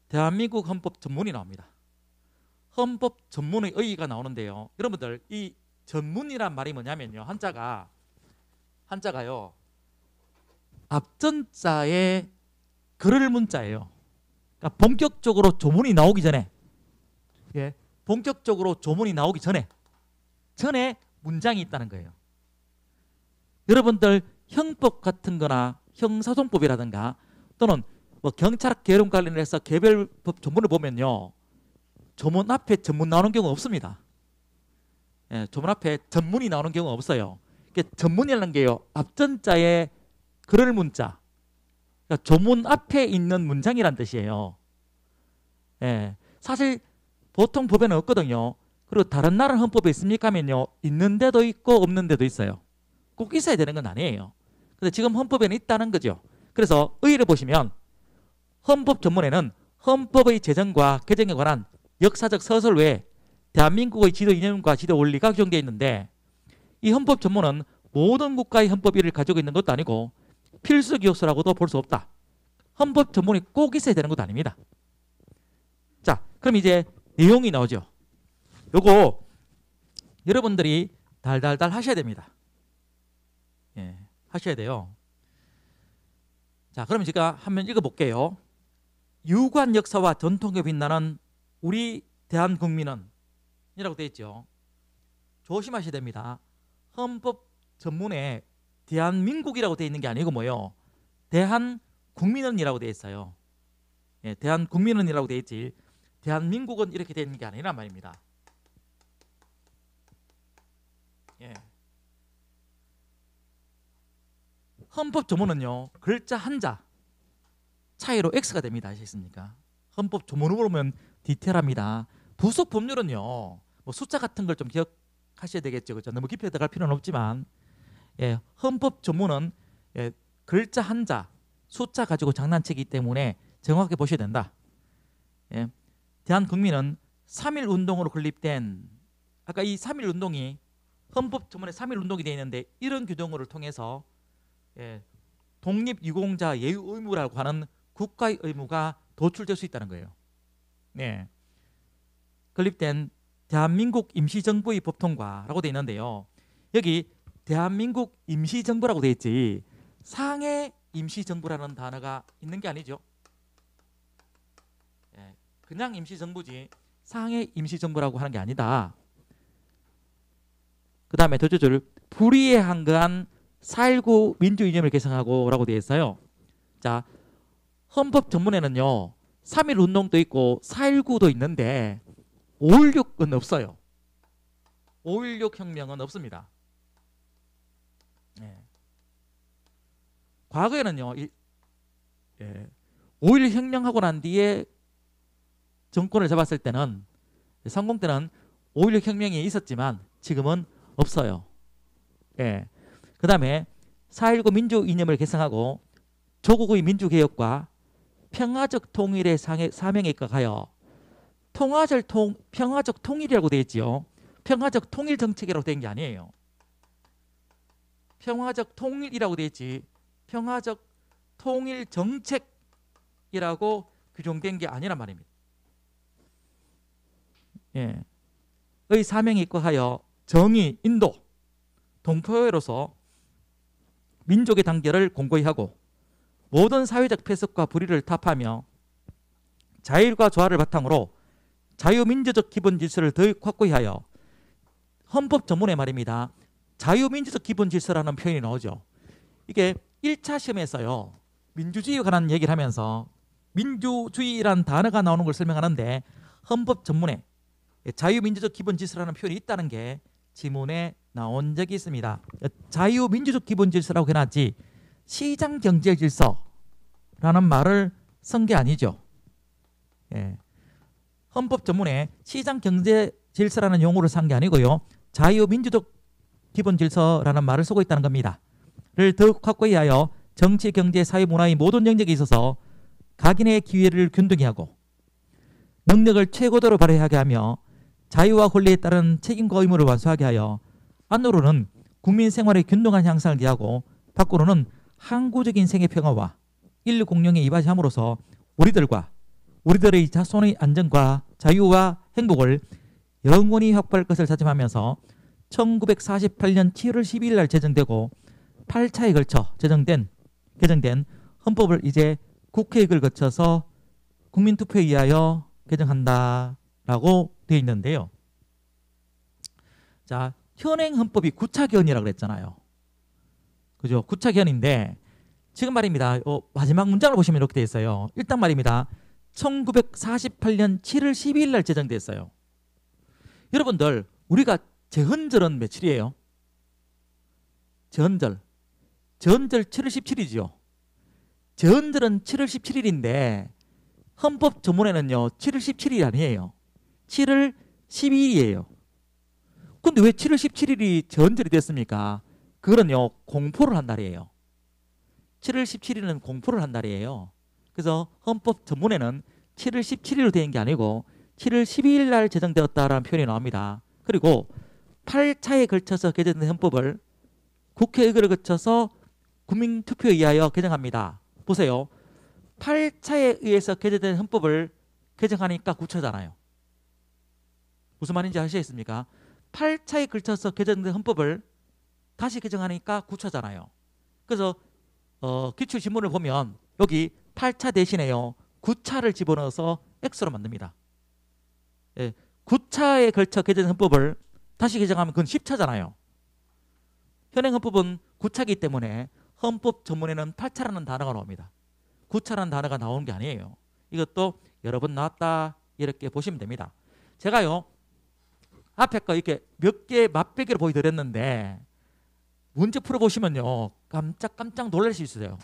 대한민국 헌법 전문이 나옵니다. 헌법 전문의 의의가 나오는데요. 여러분들 이 전문이란 말이 뭐냐면요. 한자가요. 앞전자에 그를 문자예요. 그러니까 본격적으로 조문이 나오기 전에, 본격적으로 조문이 나오기 전에 문장이 있다는 거예요. 여러분들 형법 같은 거나 형사소송법이라든가 또는 뭐 경찰학 계론 관련해서 개별법 조문을 보면요. 조문 앞에 전문 나오는 경우 없습니다. 조문 앞에 전문이 나오는 경우가 없어요. 전문이라는 게요. 앞전자에 그럴 문자. 그러니까 조문 앞에 있는 문장이란 뜻이에요. 사실 보통 법에는 없거든요. 그리고 다른 나라 헌법에 있습니까 하면요. 있는 데도 있고 없는 데도 있어요. 꼭 있어야 되는 건 아니에요. 근데 지금 헌법에는 있다는 거죠. 그래서 의의를 보시면 헌법 전문에는 헌법의 제정과 개정에 관한 역사적 서술 외에 대한민국의 지도 이념과 지도 원리가 규정되어 있는데, 이 헌법 전문은 모든 국가의 헌법위를 가지고 있는 것도 아니고 필수 기호서라고도 볼 수 없다. 헌법 전문이 꼭 있어야 되는 것도 아닙니다. 자, 그럼 이제 내용이 나오죠. 요거 여러분들이 달달달 하셔야 됩니다. 하셔야 돼요. 자, 그럼 제가 한번 읽어볼게요. 유구한 역사와 전통에 빛나는 우리 대한국민은 이라고 되어 있죠. 조심하셔야 됩니다. 헌법 전문에 대한민국이라고 되어 있는 게 아니고 뭐요? 대한국민은이라고 되어 있어요. 대한국민은이라고 되어 있지 대한민국은 이렇게 되어 있는 게 아니란 말입니다. 헌법 조문은요. 글자 한자 차이로 X가 됩니다. 아시겠습니까? 헌법 조문을 보면 디테일합니다. 부속 법률은요. 뭐 숫자 같은 걸 좀 기억하셔야 되겠죠. 그렇죠? 너무 깊이 들어갈 필요는 없지만 헌법 조문은 글자 한자 숫자 가지고 장난치기 때문에 정확하게 보셔야 된다. 대한국민은 3.1 운동으로 건립된 아까 이 3.1 운동이 헌법 조문에 3.1 운동이 되어 있는데 이런 규정을 통해서 독립유공자 예우 의무라고 하는 국가의 의무가 도출될 수 있다는 거예요. 건립된 대한민국 임시정부의 법통과라고 되어 있는데요. 여기 대한민국 임시정부라고 되어 있지 상해 임시정부라는 단어가 있는 게 아니죠. 그냥 임시정부지 상해 임시정부라고 하는 게 아니다. 그 다음에 두 줄 불의에 한거한 4.19 민주이념을 개성하고 라고 되어 있어요. 자, 헌법 전문에는요 3.1 운동도 있고 4.19도 있는데 5.16은 없어요. 5.16 혁명은 없습니다. 과거에는요 5.16 혁명하고 난 뒤에 정권을 잡았을 때는 성공 때는 5.16 혁명이 있었지만 지금은 없어요. 그 다음에 4.19 민주 이념을 개성하고 조국의 민주개혁과 평화적 통일의 사명에 입각하여 평화적 통일이라고 되어 있지요. 평화적 통일 정책이라고 되어 있는 게 아니에요. 평화적 통일이라고 되어 있지 평화적 통일 정책이라고 규정된 게 아니란 말입니다. 의 사명에 입각하여 정의, 인도, 동포회로서 민족의 단결을 공고히 하고 모든 사회적 폐석과 불의를 타파하며 자율과 조화를 바탕으로 자유민주적 기본 질서를 더욱 확고히 하여 헌법 전문의 말입니다. 자유민주적 기본 질서라는 표현이 나오죠. 이게 1차 시험에서요. 민주주의에 관한 얘기를 하면서 민주주의라는 단어가 나오는 걸 설명하는데 헌법 전문에 자유민주적 기본 질서라는 표현이 있다는 게 지문에 나온 적이 있습니다. 자유민주적 기본 질서라고 해놨지 시장경제 질서라는 말을 쓴 게 아니죠. 헌법 전문에 시장경제 질서라는 용어를 쓴 게 아니고요. 자유민주적 기본 질서라는 말을 쓰고 있다는 겁니다. 를 더욱 확고히 하여 정치, 경제, 사회, 문화의 모든 영역에 있어서 각인의 기회를 균등히 하고 능력을 최고도로 발휘하게 하며 자유와 권리에 따른 책임과 의무를 완수하게 하여 안으로는 국민 생활의 균등한 향상을 기하고 밖으로는 항구적인 생애 평화와 인류 공룡에 이바지함으로써 우리들과 우리들의 자손의 안전과 자유와 행복을 영원히 확보할 것을 다짐하면서 1948년 7월 12일 날 제정되고 8차에 걸쳐 개정된 헌법을 이제 국회의회를 거쳐서 국민투표에 의하여 개정한다라고 되어 있는데요. 자, 현행 헌법이 9차 개헌이라고 그랬잖아요. 그죠? 9차 개헌인데 지금 말입니다. 마지막 문장을 보시면 이렇게 되어 있어요. 일단 말입니다. 1948년 7월 12일 날 제정됐어요. 여러분들 우리가 제헌절은 며칠이에요? 제헌절 7월 17일이죠. 제헌절은 7월 17일인데 헌법 전문에는요 7월 17일이 아니에요. 7월 12일이에요. 근데 왜 7월 17일이 제헌절이 됐습니까? 그거는요 공포를 한 날이에요. 7월 17일은 공포를 한 날이에요. 그래서 헌법 전문에는 7월 17일로 된 게 아니고 7월 12일 날 제정되었다라는 표현이 나옵니다. 그리고 8차에 걸쳐서 개정된 헌법을 국회의회를 거쳐서 국민투표에 의하여 개정합니다. 보세요. 8차에 의해서 개정된 헌법을 개정하니까 9차잖아요. 무슨 말인지 아시겠습니까? 8차에 걸쳐서 개정된 헌법을 다시 개정하니까 9차잖아요. 그래서 기출지문을 보면 여기 8차 대신에요 9차를 집어넣어서 X로 만듭니다. 9차에 걸쳐 개정된 헌법을 다시 개정하면 그건 10차잖아요. 현행 헌법은 9차이기 때문에 헌법 전문에는 8차라는 단어가 나옵니다. 9차라는 단어가 나오는 게 아니에요. 이것도 여러 번 나왔다 이렇게 보시면 됩니다. 제가요 앞에 거 이렇게 몇 개 맛배기로 보여드렸는데 문제 풀어보시면요 깜짝 놀랄 수 있어요.